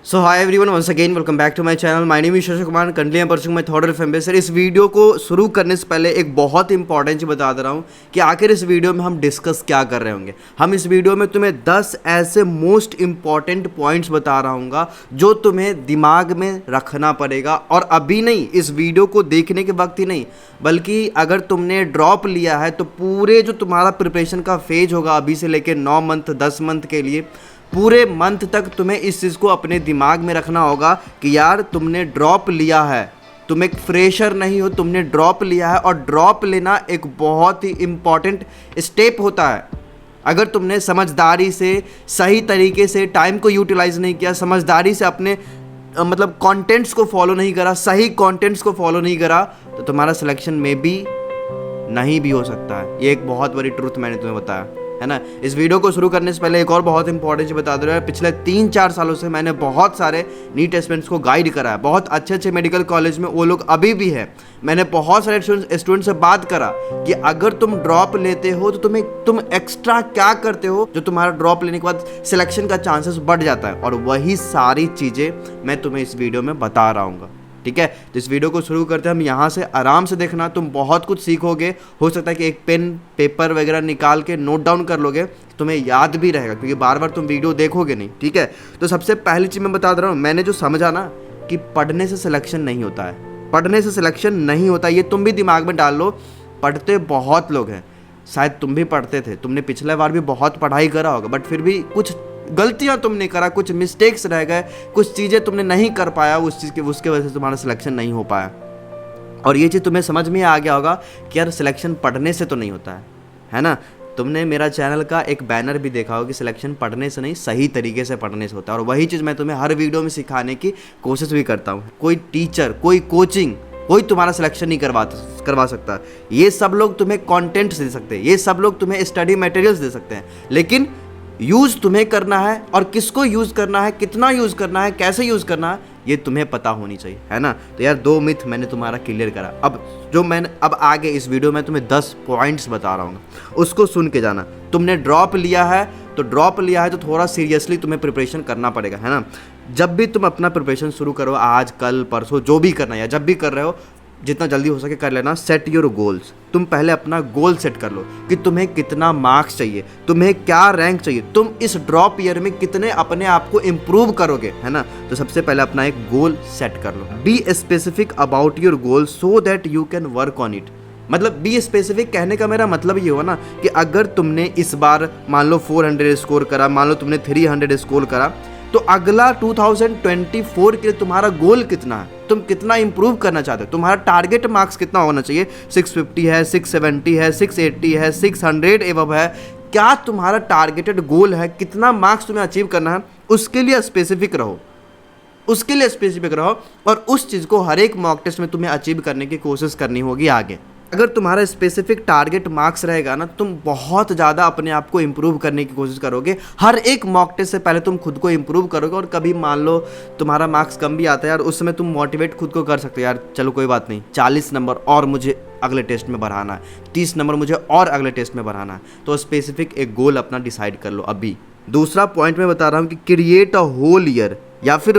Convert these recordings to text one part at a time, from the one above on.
So hi everyone, once again welcome back to my channel. My name is Shashi Kumar. Currently I am pursuing my third FMBA. Sir, इस video को शुरू करने से पहले एक बहुत इंपॉर्टेंट चीज़ बता दे रहा हूँ कि आखिर इस वीडियो में हम डिस्कस क्या कर रहे होंगे। हम इस वीडियो में तुम्हें 10 ऐसे मोस्ट इंपॉर्टेंट पॉइंट्स बता रहा हूँ जो तुम्हें दिमाग में रखना पड़ेगा। और अभी नहीं, इस वीडियो को देखने के वक्त ही नहीं, बल्कि अगर तुमने ड्रॉप लिया है तो पूरे जो तुम्हारा प्रिपरेशन का फेज होगा अभी से लेकर 9 मंथ 10 मंथ के लिए, पूरे मंथ तक तुम्हें इस चीज़ को अपने दिमाग में रखना होगा कि यार तुमने ड्रॉप लिया है, तुम एक फ्रेशर नहीं हो, तुमने ड्रॉप लिया है। और ड्रॉप लेना एक बहुत ही इम्पॉर्टेंट स्टेप होता है। अगर तुमने समझदारी से, सही तरीके से टाइम को यूटिलाइज नहीं किया, समझदारी से अपने मतलब कंटेंट्स को फॉलो नहीं करा, सही कंटेंट्स को फॉलो नहीं करा, तो तुम्हारा सिलेक्शन में भी नहीं भी हो सकता है। ये एक बहुत बड़ी ट्रूथ मैंने तुम्हें बताया है ना। इस वीडियो को शुरू करने से पहले एक और बहुत इंपॉर्टेंट चीज़ बता दे रहा है। पिछले 3-4 सालों से मैंने बहुत सारे नीट एस्पिरेंट्स को गाइड करा है। बहुत अच्छे अच्छे मेडिकल कॉलेज में वो लोग अभी भी है। मैंने बहुत सारे स्टूडेंट से बात करा कि अगर तुम ड्रॉप लेते हो तो तुम एक्स्ट्रा क्या करते हो जो तुम्हारा ड्रॉप लेने के बाद सिलेक्शन का चांसेस बढ़ जाता है। और वही सारी चीज़ें मैं तुम्हें इस वीडियो में बता रहा हूँ। ठीक है, तो इस वीडियो को शुरू करते हैं हम यहाँ से। आराम से देखना, तुम बहुत कुछ सीखोगे। हो सकता है कि एक पेन पेपर वगैरह निकाल के नोट डाउन कर लोगे, तुम्हें याद भी रहेगा, क्योंकि बार बार तुम वीडियो देखोगे नहीं। ठीक है, तो सबसे पहली चीज़ मैं बता दे रहा हूँ, मैंने जो समझा ना कि पढ़ने से सिलेक्शन नहीं होता है। पढ़ने से सिलेक्शन नहीं होता, ये तुम भी दिमाग में डाल लो। पढ़ते बहुत लोग हैं, शायद तुम भी पढ़ते थे, तुमने पिछले बार भी बहुत पढ़ाई करा होगा, बट फिर भी कुछ गलतियां तुमने करा, कुछ मिस्टेक्स रह गए, कुछ चीज़ें तुमने नहीं कर पाया, उस चीज़ के उसके वजह से तुम्हारा सिलेक्शन नहीं हो पाया। और ये चीज़ तुम्हें समझ में आ गया होगा कि यार सिलेक्शन पढ़ने से तो नहीं होता है ना। तुमने मेरा चैनल का एक बैनर भी देखा होगा कि सिलेक्शन पढ़ने से नहीं, सही तरीके से पढ़ने से होता है। और वही चीज़ मैं तुम्हें हर वीडियो में सिखाने की कोशिश भी करता हूँ। कोई टीचर, कोई कोचिंग, कोई तुम्हारा सिलेक्शन नहीं करवा सकता। ये सब लोग तुम्हें कॉन्टेंट्स दे सकते हैं, ये सब लोग तुम्हें स्टडी मटेरियल्स दे सकते हैं, लेकिन यूज़ तुम्हें करना है। और किसको यूज़ करना है, कितना यूज़ करना है, कैसे यूज़ करना है, ये तुम्हें पता होनी चाहिए, है ना। तो यार 2 मिथ मैंने तुम्हारा क्लियर करा। अब आगे इस वीडियो में तुम्हें 10 पॉइंट्स बता रहा हूँ, उसको सुन के जाना। तुमने ड्रॉप लिया है तो थोड़ा सीरियसली तुम्हें प्रिपरेशन करना पड़ेगा, है ना। जब भी तुम अपना प्रिपरेशन शुरू करो, आज कल परसों जो भी करना है, या जब भी कर रहे हो, जितना जल्दी हो सके कर लेना। Set your goals. तुम पहले अपना गोल सेट कर लो कि तुम्हें कितना मार्क्स चाहिए, तुम्हें क्या रैंक चाहिए, तुम इस ड्रॉप ईयर में कितने अपने आप को इम्प्रूव करोगे, है ना। तो सबसे पहले अपना एक गोल सेट कर लो। Be specific about your goal so that you can work on it. मतलब बी स्पेसिफिक कहने का मेरा मतलब ये हुआ ना कि अगर तुमने इस बार मान लो 400 स्कोर करा, मान लो तुमने 300 स्कोर करा, तो अगला 2024 के लिए तुम्हारा गोल कितना है, तुम कितना इंप्रूव करना चाहते हो, तुम्हारा टारगेट मार्क्स कितना होना चाहिए। 650 है, 670 है, 680 है, 600 एवब है, क्या तुम्हारा टारगेटेड गोल है, कितना मार्क्स तुम्हें अचीव करना है, उसके लिए स्पेसिफिक रहो, और उस चीज़ को हर एक मॉक टेस्ट में तुम्हें अचीव करने की कोशिश करनी होगी आगे। अगर तुम्हारा स्पेसिफिक टारगेट मार्क्स रहेगा ना, तुम बहुत ज़्यादा अपने आप को इम्प्रूव करने की कोशिश करोगे। हर एक मॉक टेस्ट से पहले तुम खुद को इम्प्रूव करोगे। और कभी मान लो तुम्हारा मार्क्स कम भी आता है यार, उस समय तुम मोटिवेट खुद को कर सकते हो, यार चलो कोई बात नहीं, 40 नंबर और मुझे अगले टेस्ट में बढ़ाना है, 30 नंबर मुझे और अगले टेस्ट में बढ़ाना है। तो स्पेसिफिक एक गोल अपना डिसाइड कर लो अभी। दूसरा पॉइंट मैं बता रहा हूँ कि क्रिएट अ होल ईयर या फिर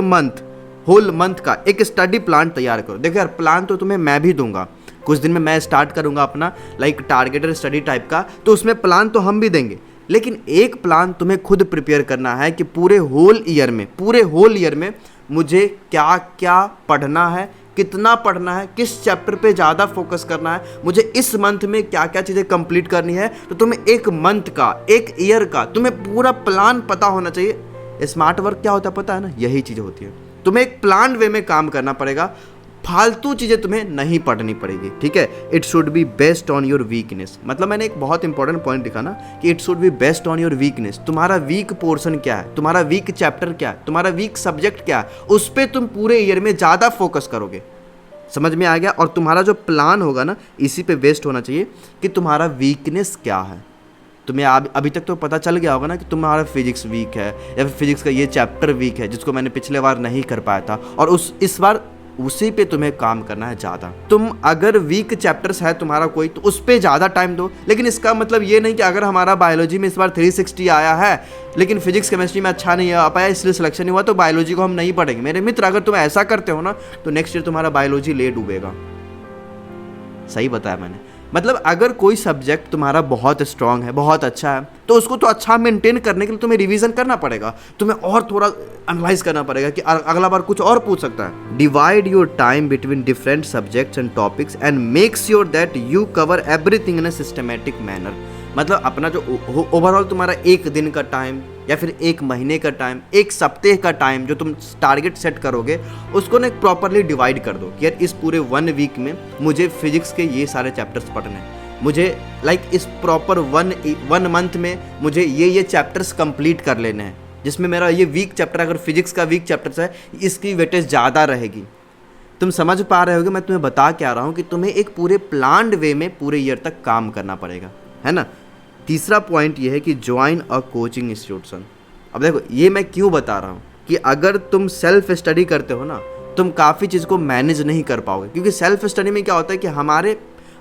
होल मंथ का एक स्टडी प्लान तैयार करो। देखो यार, प्लान तो तुम्हें मैं भी दूंगा, कुछ दिन में मैं स्टार्ट करूंगा अपना टारगेटेड स्टडी टाइप का, तो उसमें प्लान तो हम भी देंगे, लेकिन एक प्लान तुम्हें खुद प्रिपेयर करना है कि पूरे होल ईयर में मुझे क्या क्या पढ़ना है, कितना पढ़ना है, किस चैप्टर पे ज़्यादा फोकस करना है, मुझे इस मंथ में क्या क्या चीज़ें कंप्लीट करनी है। तो तुम्हें एक मंथ का, एक ईयर का तुम्हें पूरा प्लान पता होना चाहिए। स्मार्ट वर्क क्या होता है पता है ना, यही चीज़ होती है। तुम्हें एक प्लान वे में काम करना पड़ेगा, फालतू चीज़ें तुम्हें नहीं पढ़नी पड़ेगी। ठीक है, it should be based on your weakness. मतलब मैंने एक बहुत इंपॉर्टेंट पॉइंट दिखा ना कि it should be based on your weakness. तुम्हारा वीक पोर्शन क्या है, तुम्हारा वीक चैप्टर क्या है, तुम्हारा वीक सब्जेक्ट क्या है, उस पर तुम पूरे ईयर में ज़्यादा फोकस करोगे। समझ में आ गया। और तुम्हारा जो प्लान होगा ना, इसी पे बेस्ड होना चाहिए कि तुम्हारा वीकनेस क्या है। तुम्हें अभी तक तो पता चल गया होगा ना कि तुम्हारा फिजिक्स वीक है, या फिर फिजिक्स का ये चैप्टर वीक है जिसको मैंने पिछले बार नहीं कर पाया था, और इस बार उसी पे तुम्हें काम करना है ज़्यादा। तुम अगर वीक चैप्टर्स है तुम्हारा कोई तो उस पर ज़्यादा टाइम दो, लेकिन इसका मतलब ये नहीं कि अगर हमारा बायोलॉजी में इस बार 360 आया है लेकिन फिजिक्स केमिस्ट्री में अच्छा नहीं आ पाया इसलिए सिलेक्शन नहीं हुआ तो बायोलॉजी को हम नहीं पढ़ेंगे। मेरे मित्र, अगर तुम ऐसा करते हो ना तो नेक्स्ट ईयर तुम्हारा बायोलॉजी ले डूबेगा। सही बताया मैंने। मतलब अगर कोई सब्जेक्ट तुम्हारा बहुत स्ट्रांग है, बहुत अच्छा है, तो उसको तो अच्छा मेंटेन करने के लिए तुम्हें रिवीजन करना पड़ेगा, तुम्हें और थोड़ा एनालाइज करना पड़ेगा कि अगला बार कुछ और पूछ सकता है। Divide your time between different subjects and topics and make sure that you cover everything in a systematic manner. मतलब अपना जो ओवरऑल तुम्हारा एक दिन का टाइम या फिर एक महीने का टाइम, एक सप्ताह का टाइम जो तुम टारगेट सेट करोगे उसको ना प्रॉपरली डिवाइड कर दो कि यार इस पूरे 1 वीक में मुझे फिजिक्स के ये सारे चैप्टर्स पढ़ने हैं, मुझे इस प्रॉपर 1 मंथ में मुझे ये चैप्टर्स कंप्लीट कर लेने हैं, जिसमें मेरा ये वीक चैप्टर अगर फिजिक्स का वीक चैप्टर्स है इसकी वेटेज ज़्यादा रहेगी। तुम समझ पा रहे होगे मैं तुम्हें बता के आ रहा हूँ कि तुम्हें एक पूरे प्लान्ड वे में पूरे ईयर तक काम करना पड़ेगा, है ना। तीसरा पॉइंट ये है कि ज्वाइन अ कोचिंग इंस्टीट्यूशन। अब देखो ये मैं क्यों बता रहा हूँ कि अगर तुम सेल्फ स्टडी करते हो ना तुम काफ़ी चीज़ को मैनेज नहीं कर पाओगे, क्योंकि सेल्फ स्टडी में क्या होता है कि हमारे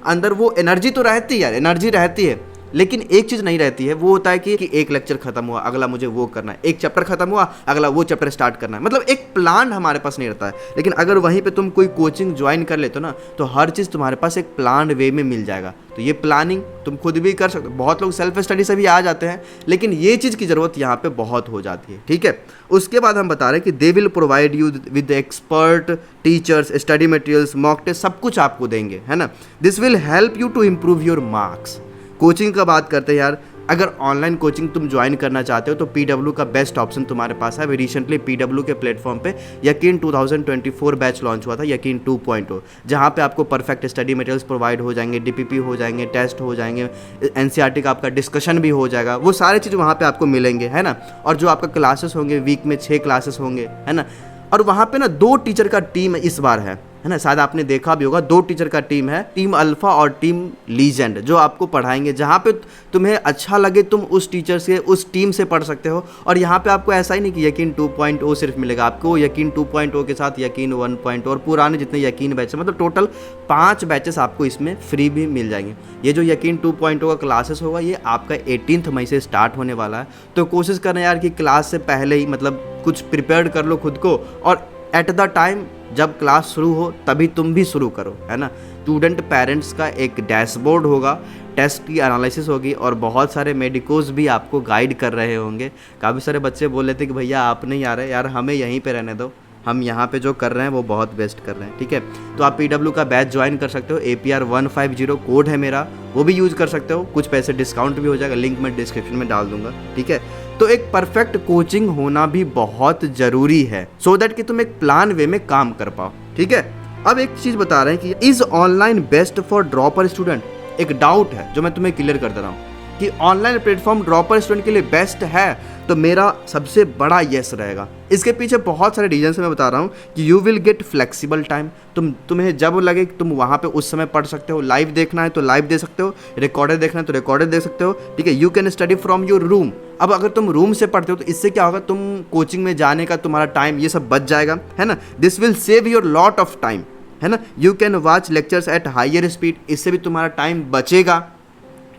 अंदर वो एनर्जी तो रहती है यार, एनर्जी रहती है, लेकिन एक चीज़ नहीं रहती है, वो होता है कि एक लेक्चर खत्म हुआ अगला मुझे वो करना है, एक चैप्टर खत्म हुआ अगला वो चैप्टर स्टार्ट करना है। मतलब एक प्लान हमारे पास नहीं रहता है। लेकिन अगर वहीं पे तुम कोई कोचिंग ज्वाइन कर लेते हो ना तो हर चीज़ तुम्हारे पास एक प्लान वे में मिल जाएगा। तो ये प्लानिंग तुम खुद भी कर सकते हो। बहुत लोग सेल्फ स्टडी से भी आ जाते हैं, लेकिन ये चीज़ की ज़रूरत यहाँ पे बहुत हो जाती है, ठीक है। उसके बाद हम बता रहे हैं कि they will provide you with expert teachers, study materials, mock test, सब कुछ आपको देंगे, है ना। This will help you to improve your marks. Coaching का बात करते हैं यार, अगर ऑनलाइन कोचिंग तुम ज्वाइन करना चाहते हो तो PW का बेस्ट ऑप्शन तुम्हारे पास है। अभी रिसेंटली PW के प्लेटफॉर्म पे यकीन 2024 बैच लॉन्च हुआ था, यकीन 2.0, जहाँ पे आपको परफेक्ट स्टडी मटेरियल्स प्रोवाइड हो जाएंगे, DPP हो जाएंगे, टेस्ट हो जाएंगे, NCERT का आपका डिस्कशन भी हो जाएगा, वो सारे चीज़ वहाँ पे आपको मिलेंगे, है ना। और जो आपका क्लासेस होंगे वीक में 6 क्लासेस होंगे, है ना। और वहाँ पे ना 2 टीचर का टीम इस बार है ना, शायद आपने देखा भी होगा, 2 टीचर का टीम है, टीम अल्फा और टीम लीजेंड, जो आपको पढ़ाएंगे। जहाँ पे तुम्हें अच्छा लगे तुम उस टीचर से, उस टीम से पढ़ सकते हो। और यहाँ पे आपको ऐसा ही नहीं कि यकीन 2.0 सिर्फ मिलेगा, आपको यकीन 2.0 के साथ यकीन 1.0 और पुराने जितने यकीन बैचेस, मतलब टोटल 5 बैचेस आपको इसमें फ्री भी मिल जाएंगे। ये जो यकीन 2.0 का क्लासेस होगा ये आपका 18 मई से स्टार्ट होने वाला है। तो कोशिश करना यार कि क्लास से पहले ही मतलब कुछ प्रिपेयर कर लो खुद को, और एट द टाइम जब क्लास शुरू हो तभी तुम भी शुरू करो, है ना। स्टूडेंट पेरेंट्स का एक डैशबोर्ड होगा, टेस्ट की एनालिसिस होगी और बहुत सारे मेडिकोज भी आपको गाइड कर रहे होंगे। काफ़ी सारे बच्चे बोल रहे थे कि भैया आप नहीं आ रहे, यार हमें यहीं पे रहने दो, हम यहाँ पे जो कर रहे हैं वो बहुत बेस्ट कर रहे हैं, ठीक है। तो आप PW का बैच ज्वाइन कर सकते हो, APR 150 कोड है मेरा, वो भी यूज़ कर सकते हो, कुछ पैसे डिस्काउंट भी हो जाएगा, लिंक मैं डिस्क्रिप्शन में डाल दूंगा, ठीक है। तो एक परफेक्ट कोचिंग होना भी बहुत ज़रूरी है, सो दैट कि तुम एक प्लान वे में काम कर पाओ, ठीक है। अब एक चीज़ बता रहे हैं कि is online best for dropper student. एक डाउट है जो मैं तुम्हें क्लियर कर दे रहा हूँ कि ऑनलाइन प्लेटफॉर्म ड्रॉपर स्टूडेंट के लिए बेस्ट है, तो मेरा सबसे बड़ा यस रहेगा। इसके पीछे बहुत सारे रीजन से मैं बता रहा हूँ कि you will get flexible time. तुम्हें जब लगे तुम वहाँ पे उस समय पढ़ सकते हो, लाइव देखना है तो लाइव दे सकते हो, रिकॉर्डेड देखना है तो रिकॉर्डेड देख सकते हो, ठीक है। You can study from your room. अब अगर तुम रूम से पढ़ते हो तो इससे क्या होगा, तुम कोचिंग में जाने का तुम्हारा टाइम ये सब बच जाएगा, है ना। This will save your lot of time, है ना। You can watch lectures at higher speed, इससे भी तुम्हारा टाइम बचेगा,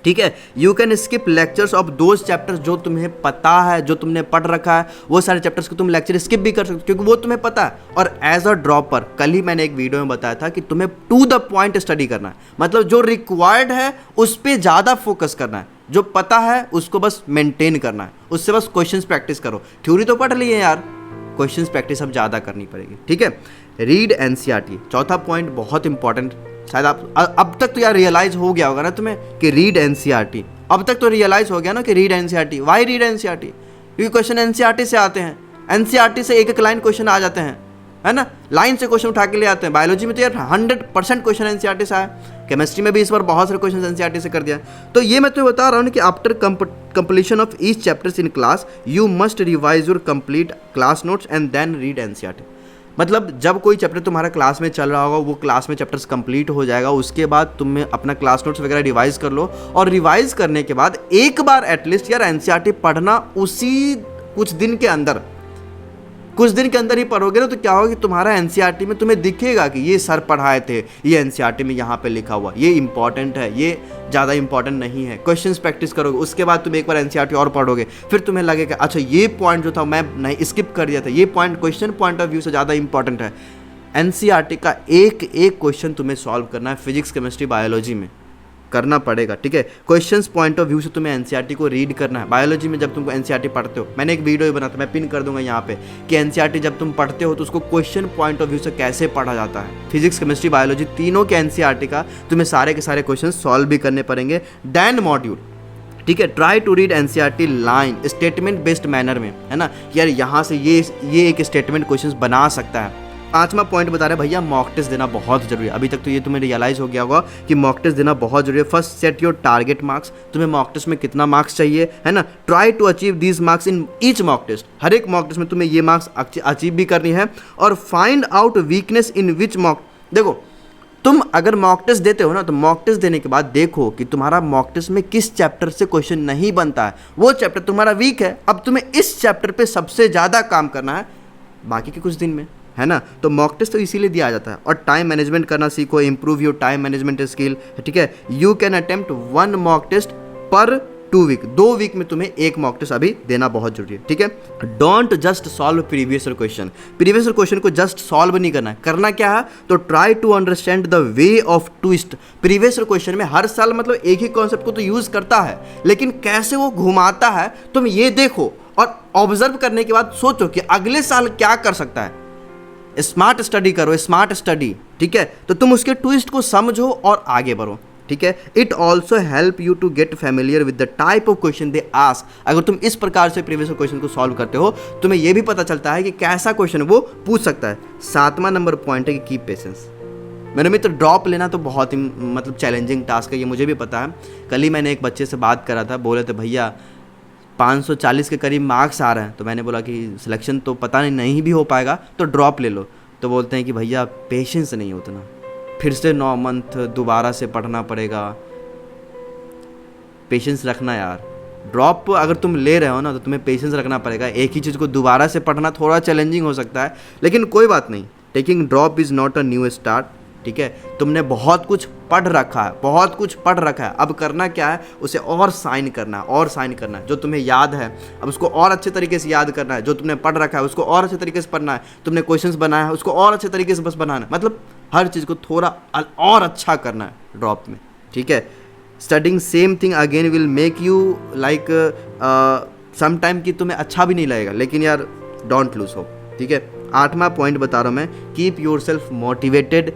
ठीक है। You can skip lectures of those chapters जो तुम्हें पता है, जो तुमने पढ़ रखा है, वो सारे चैप्टर्स को तुम लेक्चर स्किप भी कर सकते हो क्योंकि वो तुम्हें पता है। और एज अ ड्रॉपर, कल ही मैंने एक वीडियो में बताया था कि तुम्हें टू द पॉइंट स्टडी करना है, मतलब जो रिक्वायर्ड है उस पर ज़्यादा फोकस करना है, जो पता है उसको बस मेंटेन करना है, उससे बस क्वेश्चंस प्रैक्टिस करो। थ्योरी तो पढ़ लिए यार, क्वेश्चंस प्रैक्टिस अब ज़्यादा करनी पड़ेगी, ठीक है। रीड NCERT, चौथा पॉइंट बहुत इंपॉर्टेंट। शायद आप अब तक तो यार रियलाइज हो गया होगा ना तुम्हें कि रीड NCERT, अब तक तो रियलाइज हो गया ना कि read NCERT। Why read NCERT? क्योंकि क्वेश्चन NCERT से आते हैं, NCERT से एक लाइन क्वेश्चन आ जाते हैं, है ना, लाइन से क्वेश्चन उठा के ले आते हैं। बायोलॉजी में तो यार 100% क्वेश्चन NCERT से आया, केमिस्ट्री में भी इस बार बहुत सारे क्वेश्चन NCERT से कर दिया। तो ये मैं तुम्हें बता रहा हूँ कि after completion of each chapters in class you must revise your complete class notes and then read NCERT। मतलब जब कोई चैप्टर तुम्हारा क्लास में चल रहा होगा, वो क्लास में चैप्टर्स कंप्लीट हो जाएगा, उसके बाद तुम अपना क्लास नोट्स वगैरह रिवाइज कर लो, और रिवाइज करने के बाद एक बार एटलीस्ट यार NCERT पढ़ना उसी कुछ दिन के अंदर, कुछ दिन के अंदर ही पढ़ोगे ना तो क्या होगा कि तुम्हारा एनसीईआरटी में तुम्हें दिखेगा कि ये सर पढ़ाए थे, ये एनसीईआरटी में यहाँ पे लिखा हुआ, ये इंपॉर्टेंट है, ये ज़्यादा इंपॉर्टेंट नहीं है। क्वेश्चंस प्रैक्टिस करोगे, उसके बाद तुम एक बार एनसीईआरटी और पढ़ोगे, फिर तुम्हें लगेगा अच्छा ये पॉइंट जो था मैं नहीं स्किप कर दिया था, ये point question point of view से ज़्यादा इंपॉर्टेंट है। एनसीईआरटी का एक एक क्वेश्चन तुम्हें सॉल्व करना है, फिजिक्स केमिस्ट्री बायोलॉजी में करना पड़ेगा, ठीक है। क्वेश्चंस पॉइंट ऑफ व्यू से तुम्हें एनसीईआरटी को रीड करना है। बायोलॉजी में जब तुम एनसीईआरटी पढ़ते हो, मैंने एक वीडियो बना था, मैं पिन कर दूंगा यहाँ पे, कि एनसीईआरटी जब तुम पढ़ते हो तो उसको क्वेश्चन पॉइंट ऑफ व्यू से कैसे पढ़ा जाता है। फिजिक्स केमिस्ट्री बायोलॉजी तीनों के एनसीईआरटी का तुम्हें सारे के सारे क्वेश्चन सॉल्व भी करने पड़ेंगे। दैन मॉड्यूल, ठीक है, try to read NCERT line statement based manner में, है ना, यार यहाँ से ये एक स्टेटमेंट क्वेश्चन बना सकता है। 5वां पॉइंट बता रहे हैं भैया मॉक टेस्ट देना बहुत जरूरी है। अभी तक तो ये तुम्हें रियलाइज हो गया होगा कि मॉक टेस्ट देना बहुत जरूरी है। First set your target marks, तुम्हें मॉक टेस्ट में कितना मार्क्स चाहिए, है ना। Try to achieve these marks in each mock test, हर एक मॉक टेस्ट में तुम्हें ये मार्क्स अचीव भी करनी है। और find out weakness in which mock, देखो तुम अगर मॉक टेस्ट देते हो ना तो मॉक टेस्ट देने के बाद देखो कि तुम्हारा मॉक टेस्ट में किस चैप्टर से क्वेश्चन नहीं बनता है, वो चैप्टर तुम्हारा वीक है, अब तुम्हें इस चैप्टर पे सबसे ज़्यादा काम करना है बाकी के कुछ दिन में, है ना। तो मॉक टेस्ट तो इसीलिए दिया जाता है। और टाइम मैनेजमेंट करना सीखो, improve your time management skill, ठीक है। You can attempt 1 mock test per 2 week, 2 week में तुम्हें एक मॉक टेस्ट अभी देना बहुत जरूरी है, ठीक है। Don't just solve previous question, previous question को जस्ट सॉल्व नहीं करना है, करना क्या है तो try to understand the way of twist. Previous question में हर साल मतलब एक ही कॉन्सेप्ट को तो यूज करता है, लेकिन कैसे वो घुमाता है तुम ये देखो और ऑब्जर्व करने के बाद सोचो कि अगले साल क्या कर सकता है। स्मार्ट स्टडी करो, स्मार्ट स्टडी, ठीक है। तो तुम उसके ट्विस्ट को समझो और आगे बढ़ो, ठीक है। It also help you to get familiar with the type of question they ask. अगर तुम इस प्रकार से प्रीवियस क्वेश्चन को सॉल्व करते हो तुम्हें यह भी पता चलता है कि कैसा क्वेश्चन वो पूछ सकता है। 7वां नंबर पॉइंट है कि कीप पेशेंस। मेरे मित्र ड्रॉप लेना तो बहुत ही मतलब चैलेंजिंग टास्क है, ये मुझे भी पता है। कल ही मैंने एक बच्चे से बात करा था, बोले थे भैया 540 के करीब मार्क्स आ रहे हैं, तो मैंने बोला कि सिलेक्शन तो पता नहीं भी हो पाएगा तो ड्रॉप ले लो। तो बोलते हैं कि भैया पेशेंस नहीं उतना, फिर से 9 मंथ दोबारा से पढ़ना पड़ेगा, पेशेंस रखना यार। ड्रॉप अगर तुम ले रहे हो ना तो तुम्हें पेशेंस रखना पड़ेगा। एक ही चीज़ को दोबारा से पढ़ना थोड़ा चैलेंजिंग हो सकता है, लेकिन कोई बात नहीं। Taking drop is not a new start, ठीक है। तुमने बहुत कुछ पढ़ रखा है, बहुत कुछ पढ़ रखा है, अब करना क्या है उसे और साइन करना है, और साइन करना है। जो तुम्हें याद है अब उसको और अच्छे तरीके से याद करना है, जो तुमने पढ़ रखा है उसको और अच्छे तरीके से पढ़ना है, तुमने क्वेश्चंस बनाया है उसको और अच्छे तरीके से बस बनाना है, मतलब हर चीज़ को थोड़ा और अच्छा करना है ड्रॉप में, ठीक है। Studying same thing again will make you like some time कि तुम्हें अच्छा भी नहीं लगेगा, लेकिन यार डोंट लूज होप, ठीक है। 8वां पॉइंट बता रहा हूँ मैं, keep your self motivated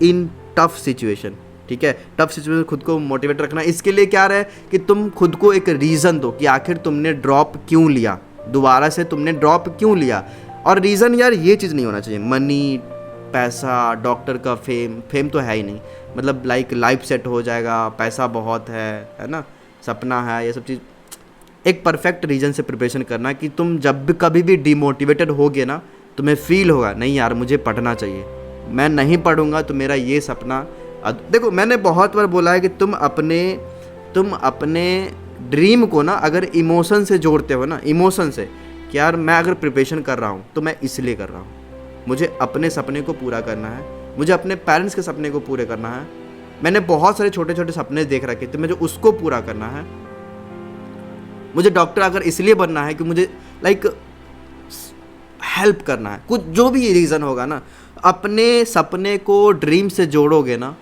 in tough situation, ठीक है। टफ सिचुएशन खुद को मोटिवेट रखना, इसके लिए क्या रहे कि तुम खुद को एक रीज़न दो कि आखिर तुमने ड्रॉप क्यों लिया, दोबारा से तुमने ड्रॉप क्यों लिया। और रीज़न यार ये चीज़ नहीं होना चाहिए मनी, पैसा, डॉक्टर का फेम तो है ही नहीं, मतलब लाइक लाइफ सेट हो जाएगा, पैसा बहुत है ना, सपना है, ये सब चीज़। एक परफेक्ट रीज़न से प्रिपरेशन करना कि तुम जब भी कभी भी डिमोटिवेटेड होगे ना तुम्हें फील होगा नहीं यार मुझे पढ़ना चाहिए, मैं नहीं पढ़ूंगा तो मेरा ये सपना। देखो मैंने बहुत बार बोला है कि तुम अपने ड्रीम को ना अगर इमोशन से जोड़ते हो ना, इमोशन से कि यार मैं अगर प्रिपरेशन कर रहा हूँ तो मैं इसलिए कर रहा हूँ, मुझे अपने सपने को पूरा करना है, मुझे अपने पेरेंट्स के सपने को पूरे करना है। मैंने बहुत सारे छोटे छोटे सपने देख रखे थे, मुझे उसको पूरा करना है। मुझे डॉक्टर अगर इसलिए बनना है कि मुझे लाइक हेल्प करना है, कुछ जो भी रीज़न होगा ना, अपने सपने को ड्रीम से जोड़ोगे ना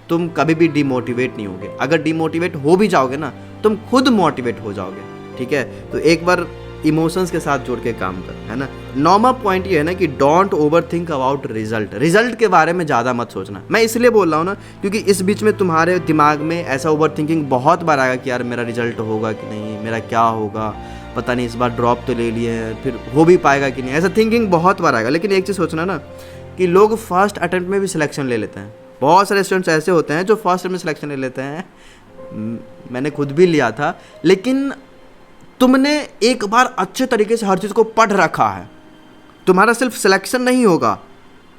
तुम कभी भी डिमोटिवेट नहीं होगे। अगर डिमोटिवेट हो भी जाओगे ना तुम खुद मोटिवेट हो जाओगे, ठीक है। तो एक बार इमोशंस के साथ जोड़ के काम कर, है ना। 9वां पॉइंट ये है ना कि don't over think about result के बारे में ज़्यादा मत सोचना। मैं इसलिए बोल रहा हूँ ना क्योंकि इस बीच में तुम्हारे दिमाग में ऐसा ओवर थिंकिंग बहुत बार आएगा कि यार मेरा रिजल्ट होगा कि नहीं, मेरा क्या होगा, पता नहीं इस बार ड्रॉप तो ले लिए हैं फिर हो भी पाएगा कि नहीं, ऐसा थिंकिंग बहुत बार आएगा। लेकिन एक चीज़ सोचना ना कि लोग फर्स्ट अटेम्प्ट में भी सिलेक्शन ले लेते हैं, बहुत सारे स्टूडेंट्स ऐसे होते हैं जो फर्स्ट अटेम्प्ट में सिलेक्शन ले लेते हैं, मैंने खुद भी लिया था। लेकिन तुमने एक बार अच्छे तरीके से हर चीज़ को पढ़ रखा है, तुम्हारा सिर्फ सिलेक्शन नहीं होगा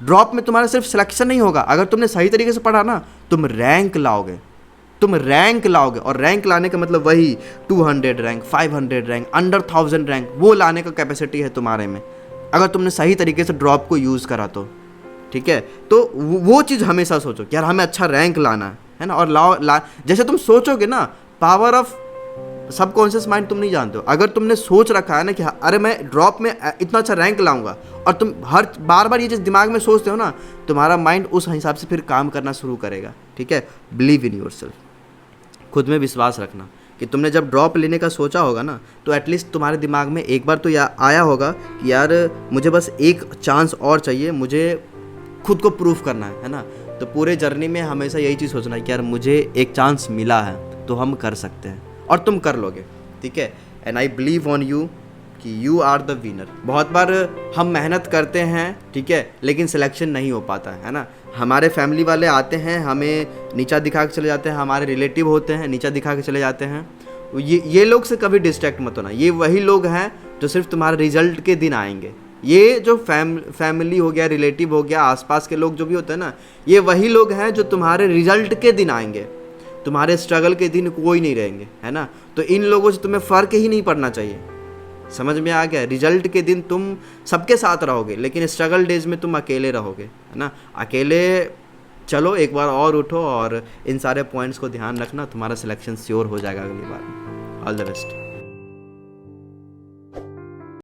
ड्रॉप में, तुम्हारा सिर्फ सिलेक्शन नहीं होगा, अगर तुमने सही तरीके से पढ़ा ना तुम रैंक लाओगे, और रैंक लाने का मतलब वही 200 रैंक, 500 रैंक, अंडर 1000 रैंक, वो लाने का कैपेसिटी है तुम्हारे में। अगर तुमने सही तरीके से ड्रॉप को यूज़ करा तो, ठीक है। तो वो चीज़ हमेशा सोचो कि यार हमें अच्छा रैंक लाना है ना, और जैसे तुम सोचोगे ना, पावर ऑफ सबकॉन्शियस माइंड तुम नहीं जानते हो। अगर तुमने सोच रखा है ना कि अरे मैं ड्रॉप में इतना अच्छा रैंक लाऊंगा, और तुम हर बार बार ये चीज़ दिमाग में सोचते हो ना, तुम्हारा माइंड उस हिसाब से फिर काम करना शुरू करेगा, ठीक है। बिलीव इन योरसेल्फ, खुद में विश्वास रखना कि तुमने जब ड्रॉप लेने का सोचा होगा ना, तो एटलीस्ट तुम्हारे दिमाग में एक बार तो आया होगा कि यार मुझे बस एक चांस और चाहिए, मुझे खुद को प्रूफ करना है ना। तो पूरे जर्नी में हमेशा यही चीज़ सोचना है कि यार मुझे एक चांस मिला है तो हम कर सकते हैं, और तुम कर लोगे, ठीक है। And I believe on you कि यू आर द विनर। बहुत बार हम मेहनत करते हैं, ठीक है, लेकिन सिलेक्शन नहीं हो पाता है ना। हमारे फैमिली वाले आते हैं, हमें नीचा दिखा के चले जाते हैं, हमारे रिलेटिव होते हैं, नीचा दिखा के चले जाते हैं। ये लोग से कभी डिस्ट्रैक्ट मत होना। ये वही लोग हैं जो सिर्फ तुम्हारे रिजल्ट के दिन आएंगे। ये जो फैमिली हो गया, रिलेटिव हो गया, आसपास के लोग जो भी होते हैं ना, ये वही लोग हैं जो तुम्हारे रिजल्ट के दिन आएंगे। तुम्हारे स्ट्रगल के दिन कोई नहीं रहेंगे, है ना। तो इन लोगों से तुम्हें फ़र्क ही नहीं पड़ना चाहिए। समझ में आ गया? रिजल्ट के दिन तुम सबके साथ रहोगे, लेकिन स्ट्रगल डेज में तुम अकेले रहोगे, है ना। अकेले चलो, एक बार और उठो और इन सारे पॉइंट्स को ध्यान रखना, तुम्हारा सिलेक्शन श्योर हो जाएगा अगली बार। All the best.